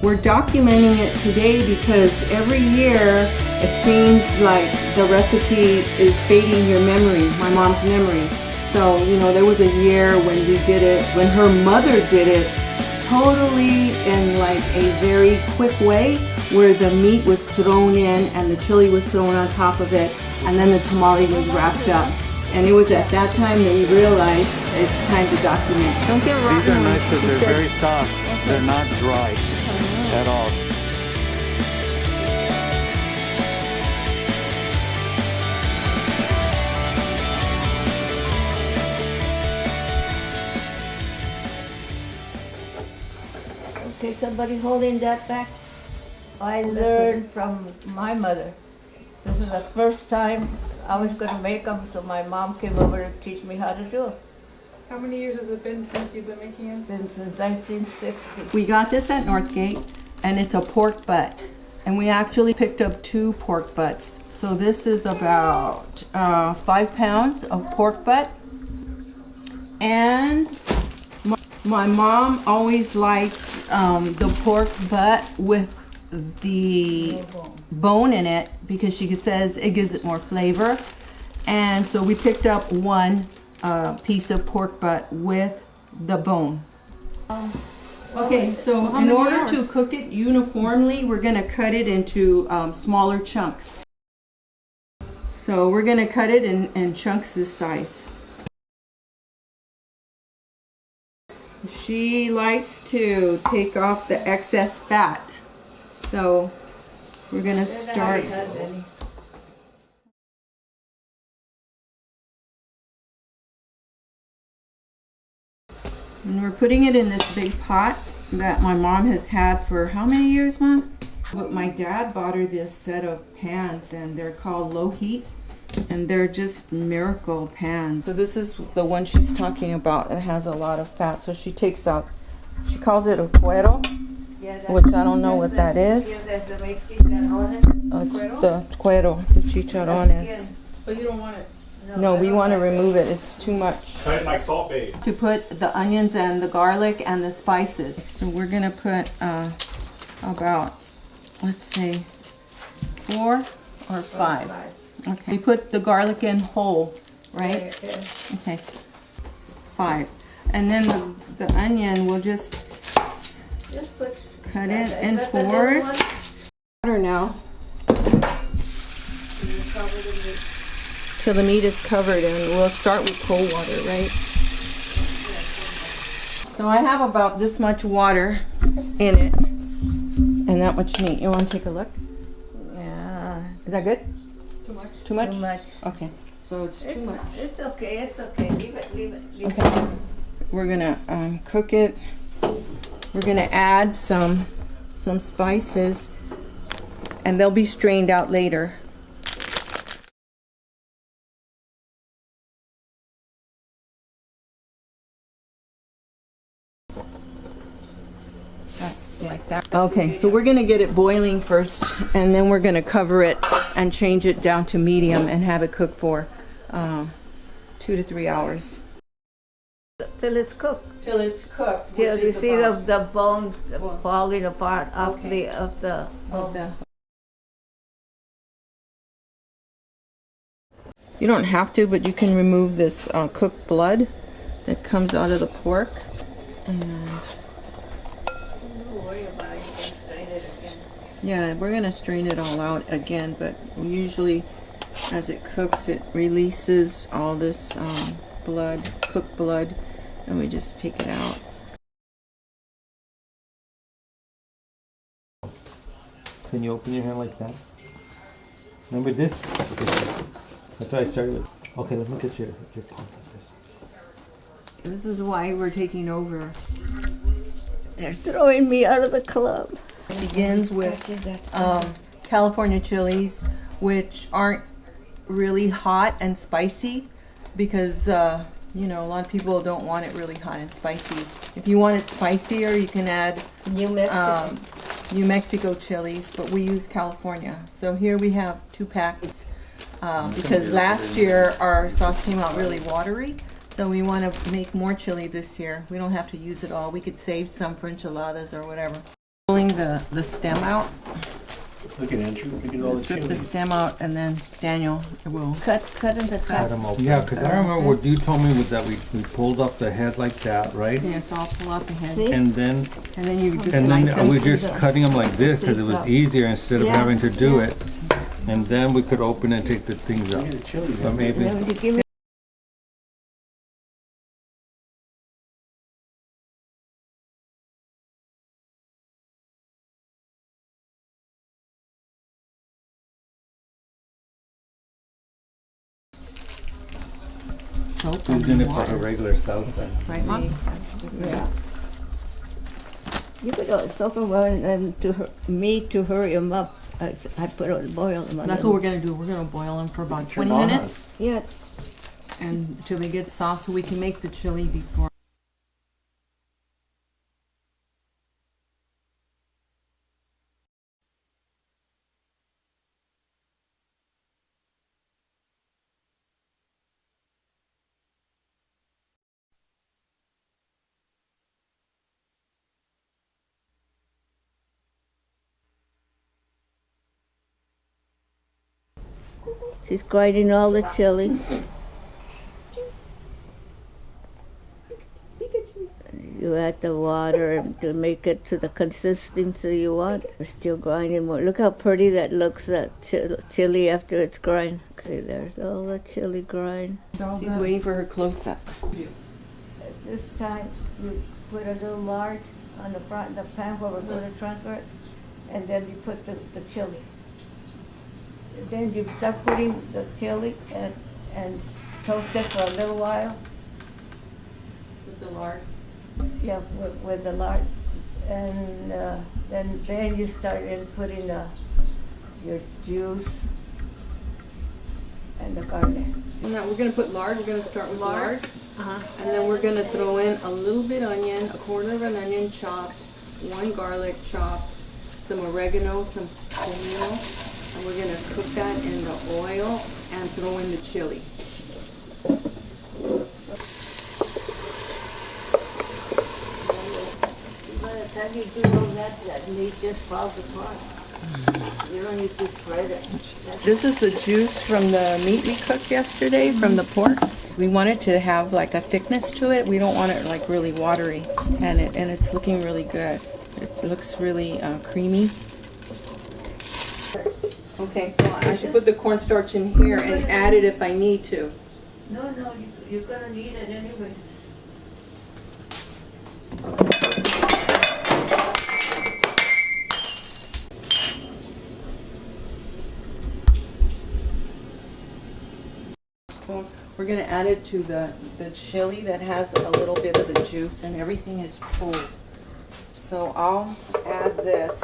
We're documenting it today because every year it seems like the recipe is fading your memory, my mom's memory. So, you know, there was a year when we did it, when her mother did it totally in like a very quick way, where the meat was thrown in and the chili was thrown on top of it, and then the tamale was wrapped up. And it was at that time that we realized it's time to document. Don't get rotten. These are nice because they're very soft. Okay. They're not dry at all. Okay, somebody holding that back. I learned from my mother. This is the first time I was going to make them, so my mom came over to teach me how to do it. How many years has it been since you've been making it? Since 1960. We got this at Northgate, and it's a pork butt. And we actually picked up 2 pork butts. So this is about 5 pounds of pork butt. And my mom always likes the pork butt with the bone in it because she says it gives it more flavor. And so we picked up 1 piece of pork butt with the bone. Okay, so in order to cook it uniformly, we're going to cut it into smaller chunks. So we're going to cut it in chunks this size. She likes to take off the excess fat. So we're going to start. And we're putting it in this big pot that my mom has had for how many years, Mom? But my dad bought her this set of pans, and they're called low heat, and they're just miracle pans. So this is the one she's talking about. It has a lot of fat, so she takes out, she calls it a cuero, which I don't know what that is. Oh, it's the cuero, the chicharrones. But you don't want it. No, we want to remove it. It's too much. Cut it like salt bae. To put the onions and the garlic and the spices. So we're going to put about, let's say, 4 or 5. Okay. We put the garlic in whole, right? Okay. 5. And then the onion, we'll just cut it in 4s. Water now. Till the meat is covered, and we'll start with cold water, right? So I have about this much water in it, and that much meat. You want to take a look? Yeah. Is that good? Too much? Too much? Too much. Okay, so it's too much. It's okay, it's okay. Leave it, leave it, leave it. Okay, we're gonna cook it. We're gonna add some spices, and they'll be strained out later. That's like that. Okay, so we're gonna get it boiling first, and then we're gonna cover it and change it down to medium and have it cook for 2 to 3 hours. Till it's cooked. Till it's cooked. Till you see the bone falling apart of the. You don't have to, but you can remove this cooked blood that comes out of the pork. And Don't worry about it, you can strain it again. yeah, we're gonna strain it all out again, but usually as it cooks, it releases all this blood, cooked blood, and we just take it out. Can you open your hand like that? Remember this? That's what I started with. Okay, let's look at your palm like this. This is why we're taking over. They're throwing me out of the club. It begins with California chilies, which aren't really hot and spicy because you know, a lot of people don't want it really hot and spicy. If you want it spicier, you can add New Mexico. New Mexico chilies, but we use California. So here we have 2 packs because last year our sauce came out really watery. So we want to make more chili this year. We don't have to use it all. We could save some for enchiladas or whatever. Rolling the stem out. Look at Andrew, look at all the Strip the chilies. stem out, and then Daniel will. Cut in the Cut top. 'em open. Yeah, because I remember what you told me was that we pulled up the head like that, right? Yeah, so I'll pull out the head, See? And then you just and slice then them. we're just cutting them like this because it was easier instead of Yeah, having to do yeah. it. And then we could open and take the things Look out. at the chili. But maybe Now, you give me Soap who's and in it for water. a regular salsa? Right, Mom? Yeah. You could soak them well and to hurry them up. I put on boil them. That's what we're gonna do. We're gonna boil them for about 20 minutes, Yeah. and until they get soft, so we can make the chili before. She's grinding all the chili. You add the water to make it to the consistency you want. We're still grinding more. Look how pretty that looks, that chili after it's grind. Okay, there's all the chili grind. She's waiting for her close-up. This time you put a little lard on the front, the pan where we're going to transfer it, and then you put the chili. Then you start putting the chili and toast it for a little while. With the lard. Yeah, with the lard, and then you start in putting your juice and the garlic. Now we're gonna put lard. We're gonna start with lard, and then we're gonna throw in a little bit onion, a quarter of an onion chopped, one garlic chopped, some oregano, some tomillo, and we're gonna cook that in the oil and throw in the chili. By the time you do all that meat just falls apart. You don't need to shred it. This is the juice from the meat we cooked yesterday, from the pork. We want it to have like a thickness to it. We don't want it like really watery, and it's looking really good. It looks really creamy. Okay, so I should put the cornstarch in here and add it if I need to. No, you're gonna need it anyway. We're gonna add it to the chili that has a little bit of the juice, and everything is full. So I'll add this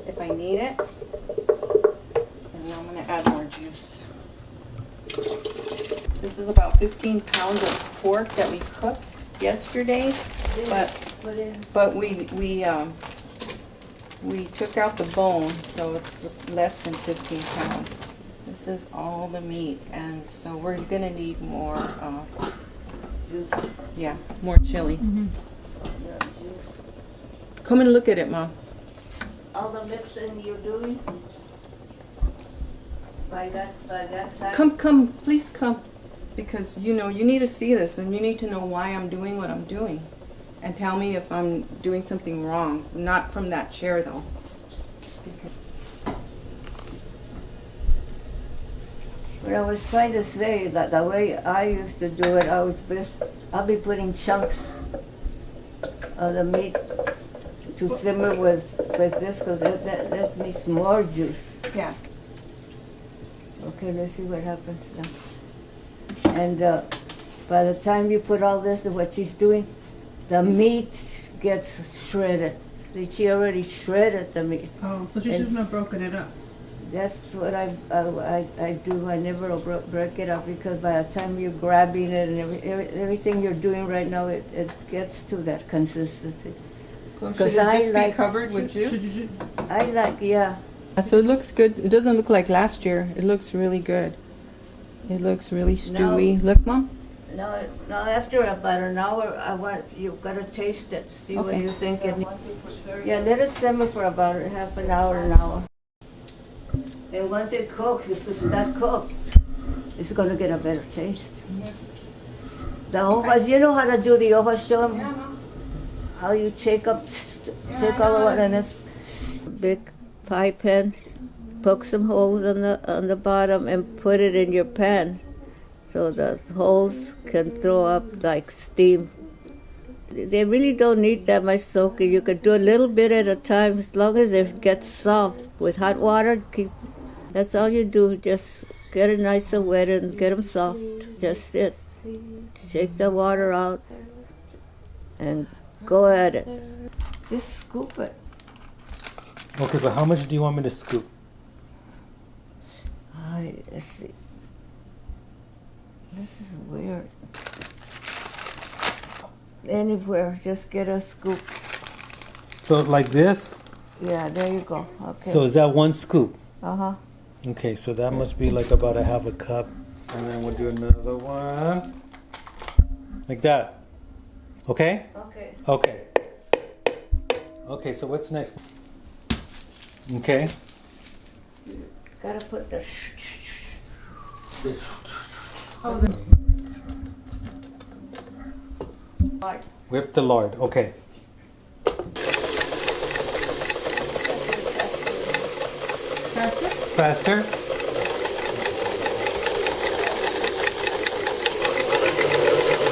if I need it, and then I'm gonna add more juice. This is about 15 pounds of pork that we cooked yesterday, but we took out the bone, so it's less than 15 pounds. This is all the meat, and so we're gonna need more, yeah, more chili. Come and look at it, Mom. All the mixing you're doing by that side. Come, please come, because you need to see this, and you need to know why I'm doing what I'm doing, and tell me if I'm doing something wrong. Not from that chair, though. But I was trying to say that the way I used to do it, I'll be putting chunks of the meat to simmer with this, because that needs more juice. Yeah. Okay, let's see what happens now. And by the time you put all this to what she's doing, the meat gets shredded. See, she already shredded the meat. Oh, so she shouldn't have broken it up. That's what I do. I never break it up, because by the time you're grabbing it and everything you're doing right now, it gets to that consistency. So should it 'Cause I just be like- covered with juice? I like, yeah. So it looks good. It doesn't look like last year. It looks really good. It looks really stewy. Look, Mom. No, no, after about an hour, you've got to taste it, see what Okay. you think. Yeah, let it simmer for about half an hour. And once it cooks, it's that cooked, it's going to get a better taste. The hojas, you know how to do the hojas, show 'em? Yeah, Mom. How you shake all I know the how water to- in this big pie pan, poke some holes on the bottom and put it in your pan so the holes can throw up like steam. They really don't need that much soaking. You can do a little bit at a time as long as it gets soft with hot water. That's all you do. Just get it nice and wet and get them soft. Just sit, shake the water out, and go at it. Just scoop it. Okay, but how much do you want me to scoop? Let's see. This is weird. Anywhere, just get a scoop. So like this? Yeah, there you go. Okay. So is that one scoop? Uh-huh. Okay, so that must be like about a half a cup. And then we'll do another one. Like that. Okay? Okay. Okay. Okay, so what's next? Okay. Gotta put the Oh, the Whip the lard. Okay. faster? Faster.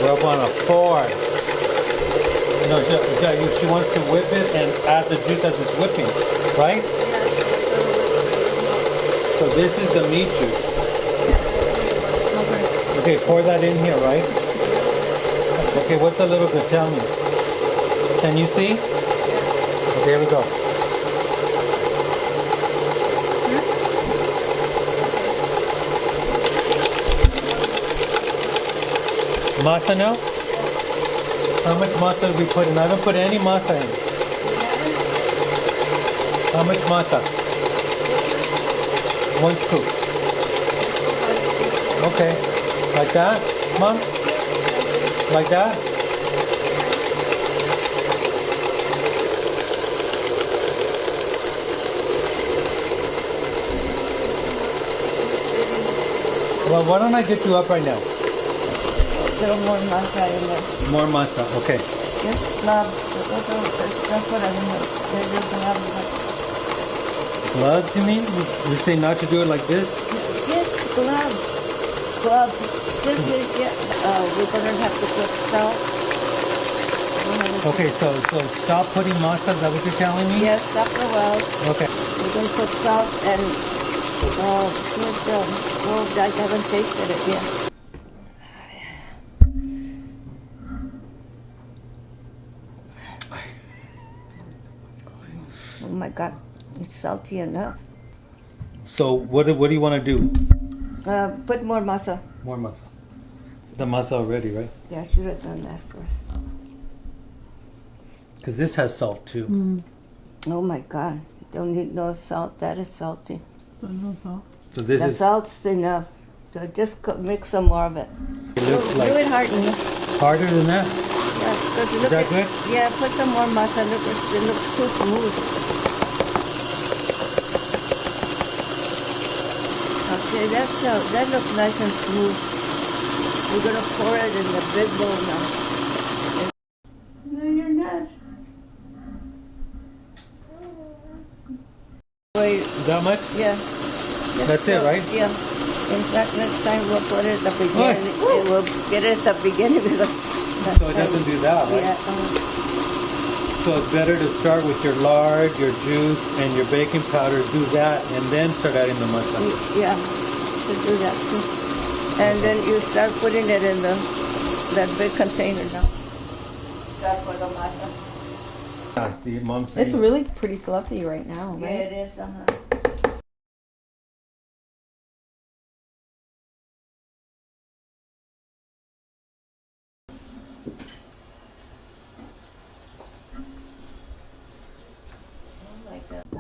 Rub on a fork. No, she wants to whip it and add the juice as it's whipping, right? So this is the meat juice. Okay, pour that in here, right? Okay, what's a little bit? Tell me. Can you see? Okay, here we go. Masa now? How much masa did we put in? I haven't put any masa in. How much masa? 1 scoop. Okay. Like that, Mom? Like that? Well, why don't I get you up right now? little more masa in there. More masa, okay. Just gloves. That's what I mean. They're just gloves. Gloves, you mean? You say not to do it like this? Yes, gloves. Gloves. This is, yeah. We're gonna have to put salt. Okay, so stop putting masa, is that what you're telling me? Yes, stop the well. Okay. We're gonna put salt and I haven't tasted it yet. Oh my God, it's salty enough. So what do you want to do? Put more masa. More masa. The masa already, right? Yeah, I should have done that first. Because this has salt too. Oh my God, don't need no salt. That is salty. So no salt. So this The is salt's enough. So just mix some more of it. it looks Do like it harder. harder than that. Yeah, because Is look that at, good? Yeah, put some more masa. Look, it looks too smooth. Okay, that looks nice and smooth. We're gonna pour it in the big bowl now. No, you're not. Wait, That much? yeah. That's it, right? Yeah. In fact, next time we'll put it at the beginning. We'll get it at the beginning because. So it doesn't do that, right? Yeah. So it's better to start with your lard, your juice, and your baking powder. Do that, and then start adding the masa. Yeah, to do that too. And then you start putting it in that big container now. Start for the masa. The mom's saying. It's really pretty fluffy right now, Yeah, right? it is.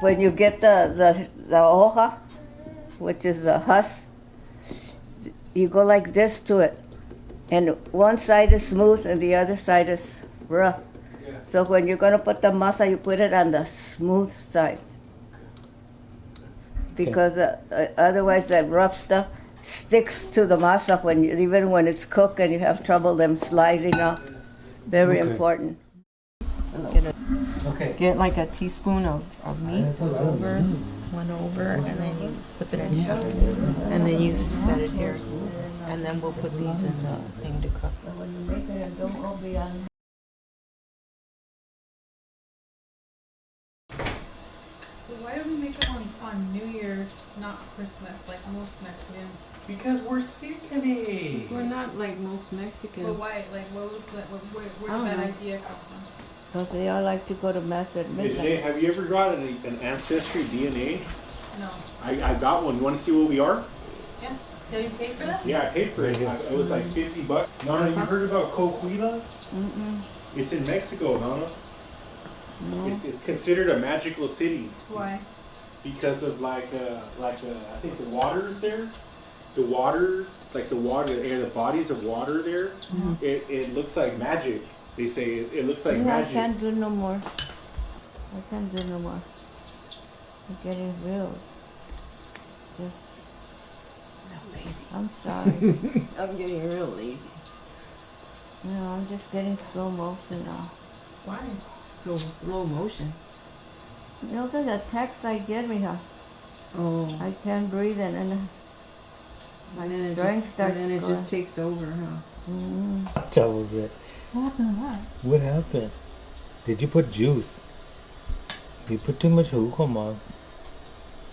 When you get the hoja, which is the husk, you go like this to it, And one side is smooth and the other side is rough. So when you're gonna put the masa, you put it on the smooth side. Because otherwise that rough stuff sticks to the masa even when it's cooked and you have trouble them sliding off. Very Okay. important. Okay. Get like a teaspoon of meat That's a lot of over, meat. one over, and then you flip it in here, and then you set it here, and then we'll put these in the thing to cook. When you make it, don't go beyond. Why do we make it on New Year's, not Christmas, like most Mexicans? Because we're sick of it. We're not like most Mexicans. But why? Like, what was that? Where I don't did that know. idea come from? Because they all like to go to mass at Hey, midnight. Janae, have you ever got an ancestry DNA? No. I got one. You want to see what we are? Yeah. Did you pay for that? Yeah, I paid for it. It was like $50. Nana, you heard about Coahuila? Mm-mm. It's in Mexico, Nana. No. It's considered a magical city Why? because of I think the water is there. The water, like the water, the bodies of water there. It looks like magic. They say it looks like I magic. can't do no more. I can't do no more. I'm getting real. Just, I'm sorry. I'm getting real lazy. No, I'm just getting slow motion now. Why? So slow motion. You know, the text I get, mija. Oh. I can't breathe in, and my And then it strength just, starts and then it going. just takes over, huh? Mm. Double bit. What happened to that? What happened? Did you put juice? You put too much jugo, Mom.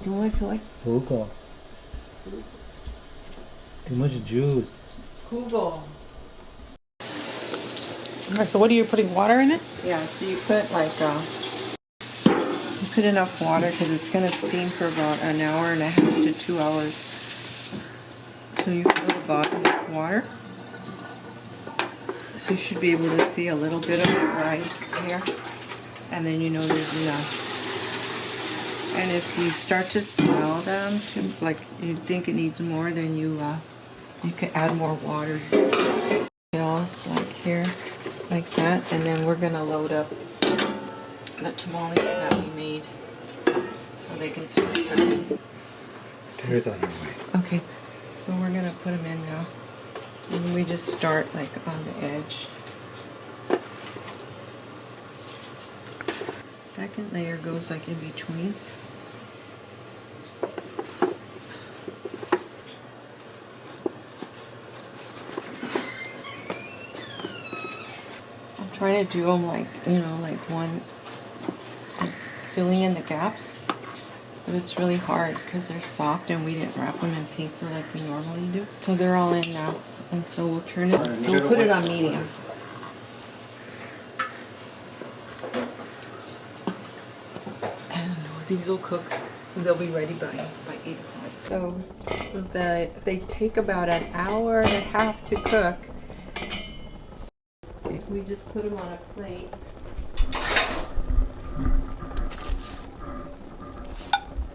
Too much what? Jugo. Too much juice. Google. Alright, so what are you putting water in it? Yeah, so you put like you put enough water because it's gonna steam for about an hour and a half to 2 hours. So you fill the bottom with water. So you should be able to see a little bit of it rise here, and then you know there's enough. And if you start to smell them, like you think it needs more, then you can add more water. Else like here, like that, and then we're gonna load up the tamales that we made so they can start cooking. There's on your way. Okay, so we're gonna put them in now, and we just start like on the edge. Second layer goes like in between. I'm trying to do them like, you know, like one, like filling in the gaps. But it's really hard because they're soft and we didn't wrap them in paper like we normally do. So they're all in now. And so we'll turn it, so we'll put it on medium. I don't know, these will cook. They'll be ready by 8 o'clock. So they take about an hour and a half to cook. We just put them on a plate.